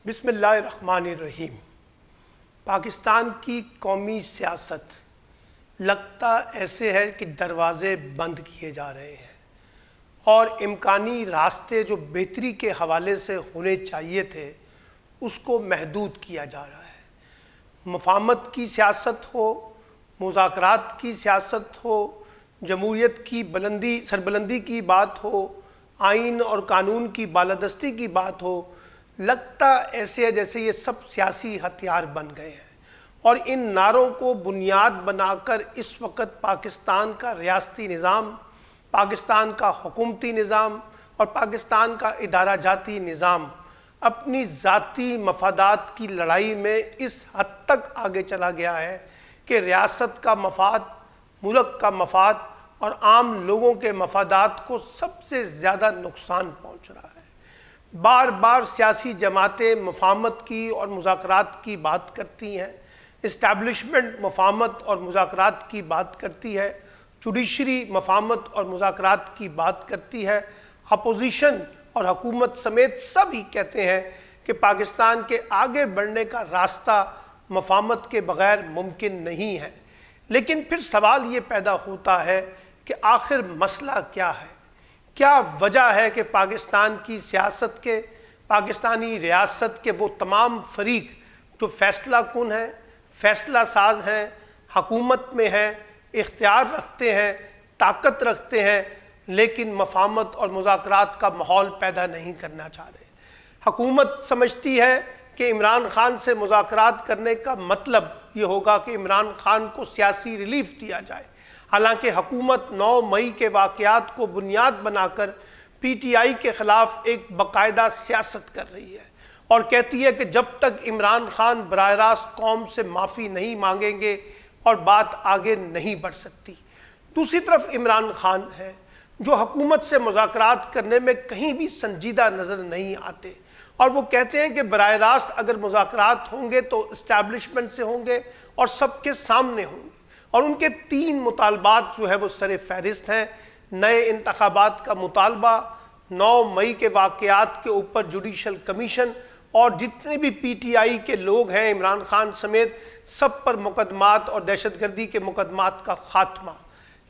بسم اللہ الرحمن الرحیم۔ پاکستان کی قومی سیاست لگتا ایسے ہے کہ دروازے بند کیے جا رہے ہیں اور امکانی راستے جو بہتری کے حوالے سے ہونے چاہیے تھے اس کو محدود کیا جا رہا ہے۔ مفاہمت کی سیاست ہو، مذاکرات کی سیاست ہو، جمہوریت کی سربلندی کی بات ہو، آئین اور قانون کی بالادستی کی بات ہو، لگتا ایسے ہے جیسے یہ سب سیاسی ہتھیار بن گئے ہیں اور ان نعروں کو بنیاد بنا کر اس وقت پاکستان کا ریاستی نظام، پاکستان کا حکومتی نظام اور پاکستان کا ادارہ جاتی نظام اپنی ذاتی مفادات کی لڑائی میں اس حد تک آگے چلا گیا ہے کہ ریاست کا مفاد، ملک کا مفاد اور عام لوگوں کے مفادات کو سب سے زیادہ نقصان پہنچ رہا ہے۔ بار بار سیاسی جماعتیں مفاہمت کی اور مذاکرات کی بات کرتی ہیں، اسٹیبلشمنٹ مفاہمت اور مذاکرات کی بات کرتی ہے، جوڈیشری مفاہمت اور مذاکرات کی بات کرتی ہے، اپوزیشن اور حکومت سمیت سب ہی کہتے ہیں کہ پاکستان کے آگے بڑھنے کا راستہ مفاہمت کے بغیر ممکن نہیں ہے۔ لیکن پھر سوال یہ پیدا ہوتا ہے کہ آخر مسئلہ کیا ہے؟ کیا وجہ ہے کہ پاکستان کی سیاست کے، پاکستانی ریاست کے وہ تمام فریق جو فیصلہ کن ہیں، فیصلہ ساز ہیں، حکومت میں ہیں، اختیار رکھتے ہیں، طاقت رکھتے ہیں، لیکن مفاہمت اور مذاکرات کا ماحول پیدا نہیں کرنا چاہ رہے؟ حکومت سمجھتی ہے کہ عمران خان سے مذاکرات کرنے کا مطلب یہ ہوگا کہ عمران خان کو سیاسی ریلیف دیا جائے، حالانکہ حکومت 9 مئی کے واقعات کو بنیاد بنا کر پی ٹی آئی کے خلاف ایک باقاعدہ سیاست کر رہی ہے اور کہتی ہے کہ جب تک عمران خان براہ راست قوم سے معافی نہیں مانگیں گے اور بات آگے نہیں بڑھ سکتی۔ دوسری طرف عمران خان ہے جو حکومت سے مذاکرات کرنے میں کہیں بھی سنجیدہ نظر نہیں آتے اور وہ کہتے ہیں کہ براہ راست اگر مذاکرات ہوں گے تو اسٹیبلشمنٹ سے ہوں گے اور سب کے سامنے ہوں گے، اور ان کے 3 مطالبات جو ہے وہ سر فہرست ہیں: نئے انتخابات کا مطالبہ، 9 مئی کے واقعات کے اوپر جوڈیشل کمیشن اور جتنے بھی پی ٹی آئی کے لوگ ہیں عمران خان سمیت سب پر مقدمات اور دہشت گردی کے مقدمات کا خاتمہ۔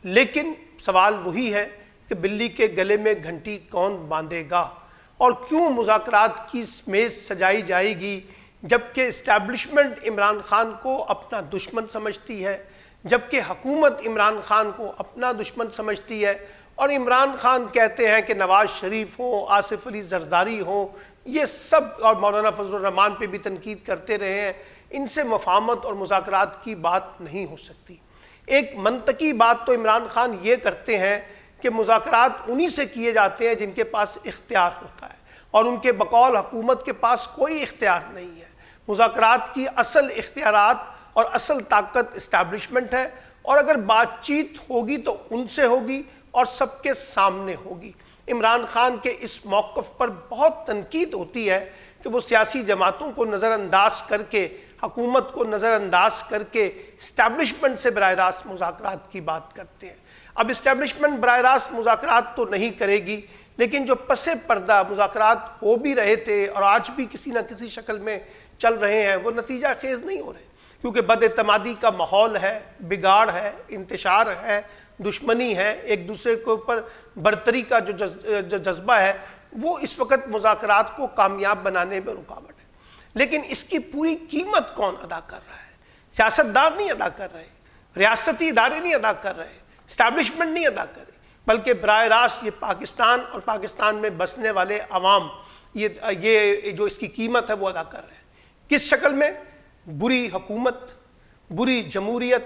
لیکن سوال وہی ہے کہ بلی کے گلے میں گھنٹی کون باندھے گا اور کیوں مذاکرات کی میز سجائی جائے گی جبکہ اسٹیبلشمنٹ عمران خان کو اپنا دشمن سمجھتی ہے، جبکہ حکومت عمران خان کو اپنا دشمن سمجھتی ہے اور عمران خان کہتے ہیں کہ نواز شریف ہوں، آصف علی زرداری ہوں، یہ سب اور مولانا فضل الرحمان پہ بھی تنقید کرتے رہے ہیں، ان سے مفاہمت اور مذاکرات کی بات نہیں ہو سکتی۔ ایک منطقی بات تو عمران خان یہ کرتے ہیں کہ مذاکرات انہی سے کیے جاتے ہیں جن کے پاس اختیار ہوتا ہے اور ان کے بقول حکومت کے پاس کوئی اختیار نہیں ہے۔ مذاکرات کی اصل اختیارات اور اصل طاقت اسٹیبلشمنٹ ہے اور اگر بات چیت ہوگی تو ان سے ہوگی اور سب کے سامنے ہوگی۔ عمران خان کے اس موقف پر بہت تنقید ہوتی ہے کہ وہ سیاسی جماعتوں کو نظر انداز کر کے، حکومت کو نظر انداز کر کے اسٹیبلشمنٹ سے براہ راست مذاکرات کی بات کرتے ہیں۔ اب اسٹیبلشمنٹ براہ راست مذاکرات تو نہیں کرے گی، لیکن جو پس پردہ مذاکرات ہو بھی رہے تھے اور آج بھی کسی نہ کسی شکل میں چل رہے ہیں وہ نتیجہ خیز نہیں ہو رہے، کیونکہ بد اعتمادی کا ماحول ہے، بگاڑ ہے، انتشار ہے، دشمنی ہے، ایک دوسرے کے اوپر برتری کا جو جذبہ ہے وہ اس وقت مذاکرات کو کامیاب بنانے میں رکاوٹ ہے۔ لیکن اس کی پوری قیمت کون ادا کر رہا ہے؟ سیاستدان نہیں ادا کر رہے، ریاستی ادارے نہیں ادا کر رہے، اسٹیبلشمنٹ نہیں ادا کر رہی، بلکہ براہ راست یہ پاکستان اور پاکستان میں بسنے والے عوام یہ جو اس کی قیمت ہے وہ ادا کر رہے ہیں۔ کس شکل میں؟ بری حکومت، بری جمہوریت،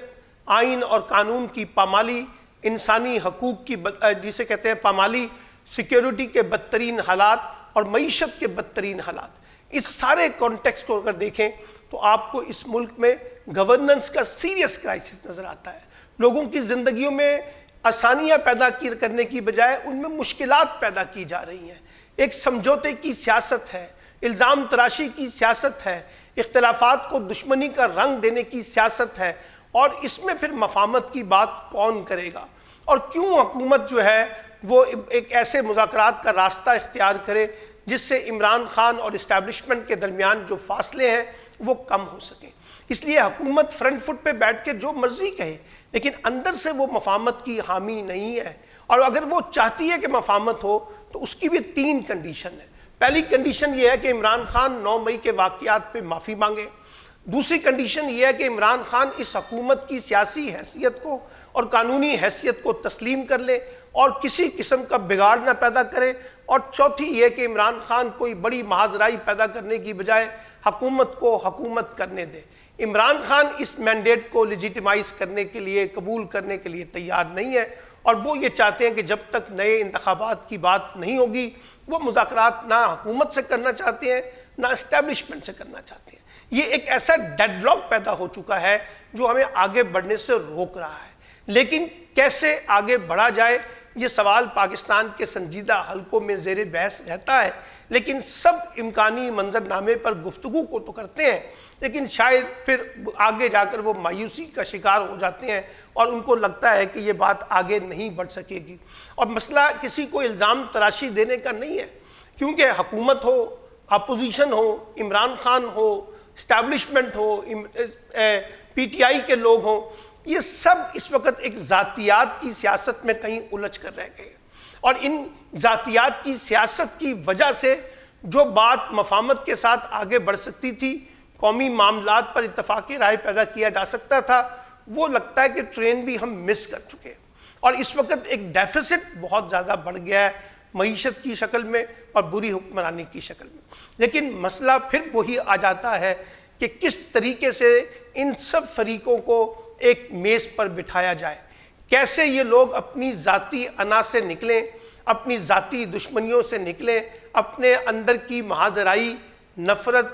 آئین اور قانون کی پامالی، انسانی حقوق کی جسے کہتے ہیں پامالی، سیکیورٹی کے بدترین حالات اور معیشت کے بدترین حالات۔ اس سارے کانٹیکسٹ کو اگر دیکھیں تو آپ کو اس ملک میں گورننس کا سیریس کرائسس نظر آتا ہے۔ لوگوں کی زندگیوں میں آسانیاں پیدا کرنے کی بجائے ان میں مشکلات پیدا کی جا رہی ہیں۔ ایک سمجھوتے کی سیاست ہے، الزام تراشی کی سیاست ہے، اختلافات کو دشمنی کا رنگ دینے کی سیاست ہے، اور اس میں پھر مفاہمت کی بات کون کرے گا؟ اور کیوں حکومت جو ہے وہ ایک ایسے مذاکرات کا راستہ اختیار کرے جس سے عمران خان اور اسٹیبلشمنٹ کے درمیان جو فاصلے ہیں وہ کم ہو سکیں۔ اس لیے حکومت فرنٹ فٹ پہ بیٹھ کے جو مرضی کہے، لیکن اندر سے وہ مفاہمت کی حامی نہیں ہے، اور اگر وہ چاہتی ہے کہ مفاہمت ہو تو اس کی بھی 3 کنڈیشن ہیں۔ پہلی کنڈیشن یہ ہے کہ عمران خان 9 مئی کے واقعات پہ معافی مانگے۔ دوسری کنڈیشن یہ ہے کہ عمران خان اس حکومت کی سیاسی حیثیت کو اور قانونی حیثیت کو تسلیم کر لے اور کسی قسم کا بگاڑ نہ پیدا کرے، اور چوتھی یہ کہ عمران خان کوئی بڑی محاذرائی پیدا کرنے کی بجائے حکومت کو حکومت کرنے دے۔ عمران خان اس مینڈیٹ کو لیجیٹیمائز کرنے کے لیے، قبول کرنے کے لیے تیار نہیں ہے، اور وہ یہ چاہتے ہیں کہ جب تک نئے انتخابات کی بات نہیں ہوگی، وہ مذاکرات نہ حکومت سے کرنا چاہتے ہیں نہ اسٹیبلشمنٹ سے کرنا چاہتے ہیں۔ یہ ایک ایسا ڈیڈ لاک پیدا ہو چکا ہے جو ہمیں آگے بڑھنے سے روک رہا ہے۔ لیکن کیسے آگے بڑھا جائے، یہ سوال پاکستان کے سنجیدہ حلقوں میں زیر بحث رہتا ہے، لیکن سب امکانی منظرنامے پر گفتگو کو تو کرتے ہیں، لیکن شاید پھر آگے جا کر وہ مایوسی کا شکار ہو جاتے ہیں اور ان کو لگتا ہے کہ یہ بات آگے نہیں بڑھ سکے گی۔ اور مسئلہ کسی کو الزام تراشی دینے کا نہیں ہے، کیونکہ حکومت ہو، اپوزیشن ہو، عمران خان ہو، اسٹیبلشمنٹ ہو، پی ٹی آئی کے لوگ ہوں، یہ سب اس وقت ایک ذاتیات کی سیاست میں کہیں الجھ کر رہ گئے، اور ان ذاتیات کی سیاست کی وجہ سے جو بات مفاہمت کے ساتھ آگے بڑھ سکتی تھی، قومی معاملات پر اتفاق رائے پیدا کیا جا سکتا تھا، وہ لگتا ہے کہ ٹرین بھی ہم مس کر چکے ہیں۔ اور اس وقت ایک ڈیفیسٹ بہت زیادہ بڑھ گیا ہے معیشت کی شکل میں اور بری حکمرانی کی شکل میں۔ لیکن مسئلہ پھر وہی آ جاتا ہے کہ کس طریقے سے ان سب فریقوں کو ایک میز پر بٹھایا جائے، کیسے یہ لوگ اپنی ذاتی انا سے نکلیں، اپنی ذاتی دشمنیوں سے نکلیں، اپنے اندر کی محاذرائی، نفرت،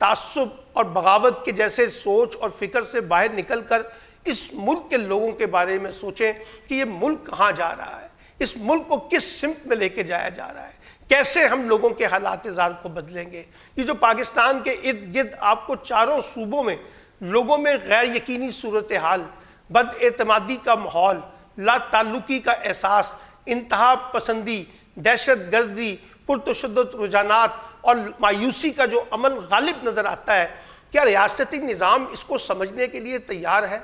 تعصب اور بغاوت کے جیسے سوچ اور فکر سے باہر نکل کر اس ملک کے لوگوں کے بارے میں سوچیں کہ یہ ملک کہاں جا رہا ہے، اس ملک کو کس سمت میں لے کے جایا جا رہا ہے، کیسے ہم لوگوں کے حالات زار کو بدلیں گے۔ یہ جو پاکستان کے ارد گرد آپ کو چاروں صوبوں میں لوگوں میں غیر یقینی صورتحال، بد اعتمادی کا ماحول، لا تعلقی کا احساس، انتہا پسندی، دہشت گردی، پرتشدد رجحانات اور مایوسی کا جو عمل غالب نظر آتا ہے، کیا ریاستی نظام اس کو سمجھنے کے لیے تیار ہے؟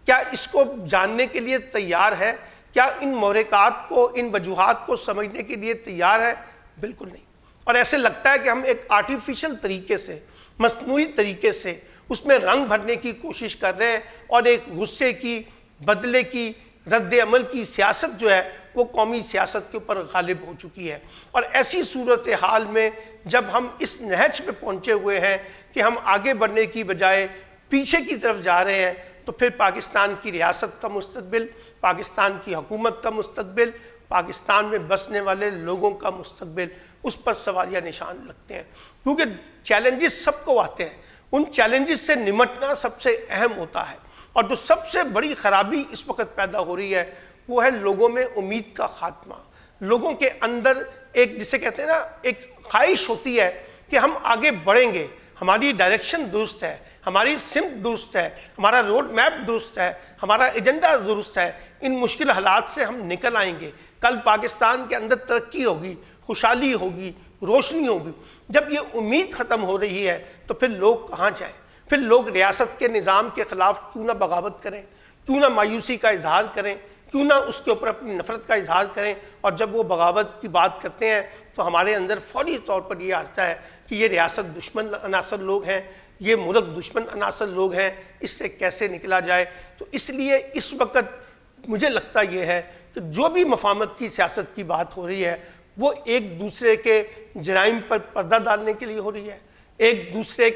کیا اس کو جاننے کے لیے تیار ہے؟ کیا ان محرکات کو، ان وجوہات کو سمجھنے کے لیے تیار ہے؟ بالکل نہیں۔ اور ایسے لگتا ہے کہ ہم ایک آرٹیفیشل طریقے سے، مصنوعی طریقے سے اس میں رنگ بھرنے کی کوشش کر رہے ہیں، اور ایک غصے کی، بدلے کی، رد عمل کی سیاست جو ہے وہ قومی سیاست کے اوپر غالب ہو چکی ہے۔ اور ایسی صورتحال میں جب ہم اس نہج پہ پہنچے ہوئے ہیں کہ ہم آگے بڑھنے کی بجائے پیچھے کی طرف جا رہے ہیں، تو پھر پاکستان کی ریاست کا مستقبل، پاکستان کی حکومت کا مستقبل، پاکستان میں بسنے والے لوگوں کا مستقبل، اس پر سوالیہ نشان لگتے ہیں، کیونکہ چیلنجز سب کو آتے ہیں۔ ان چیلنجز سے نمٹنا سب سے اہم ہوتا ہے، اور جو سب سے بڑی خرابی اس وقت پیدا ہو رہی ہے وہ ہے لوگوں میں امید کا خاتمہ۔ لوگوں کے اندر ایک، جسے کہتے ہیں نا، ایک خواہش ہوتی ہے کہ ہم آگے بڑھیں گے، ہماری ڈائریکشن درست ہے، ہماری سمت درست ہے، ہمارا روڈ میپ درست ہے، ہمارا ایجنڈا درست ہے، ان مشکل حالات سے ہم نکل آئیں گے، کل پاکستان کے اندر ترقی ہوگی، خوشحالی ہوگی، روشنی ہوگی۔ جب یہ امید ختم ہو رہی ہے تو پھر لوگ کہاں جائیں؟ پھر لوگ ریاست کے نظام کے خلاف کیوں نہ بغاوت کریں، کیوں نہ مایوسی کا اظہار کریں، کیوں نہ اس کے اوپر اپنی نفرت کا اظہار کریں؟ اور جب وہ بغاوت کی بات کرتے ہیں تو ہمارے اندر فوری طور پر یہ آتا ہے کہ یہ ریاست دشمن عناصر لوگ ہیں، یہ ملک دشمن عناصر لوگ ہیں، اس سے کیسے نکلا جائے؟ تو اس لیے اس وقت مجھے لگتا یہ ہے کہ جو بھی مفاہمت کی سیاست کی بات ہو رہی ہے وہ ایک دوسرے کے جرائم پر پردہ ڈالنے کے لیے ہو رہی ہے، ایک دوسرے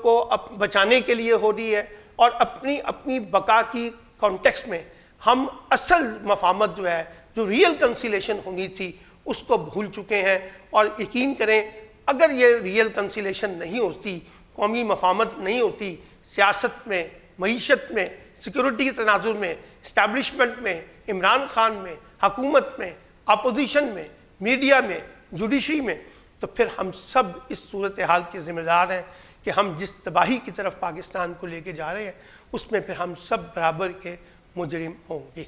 کو بچانے کے لیے ہو رہی ہے، اور اپنی بقا کی کانٹیکسٹ میں ہم اصل مفاہمت جو ہے، جو ریئل کنسیلیشن ہونی تھی، اس کو بھول چکے ہیں۔ اور یقین کریں، اگر یہ ریئل کنسیلیشن نہیں ہوتی، قومی مفاہمت نہیں ہوتی، سیاست میں، معیشت میں، سیکورٹی کے تناظر میں، اسٹیبلشمنٹ میں، عمران خان میں، حکومت میں، اپوزیشن میں، میڈیا میں، جوڈیشری میں، تو پھر ہم سب اس صورتحال کے ذمہ دار ہیں کہ ہم جس تباہی کی طرف پاکستان کو لے کے جا رہے ہیں اس میں پھر ہم سب برابر کے مجرم ہوں گے۔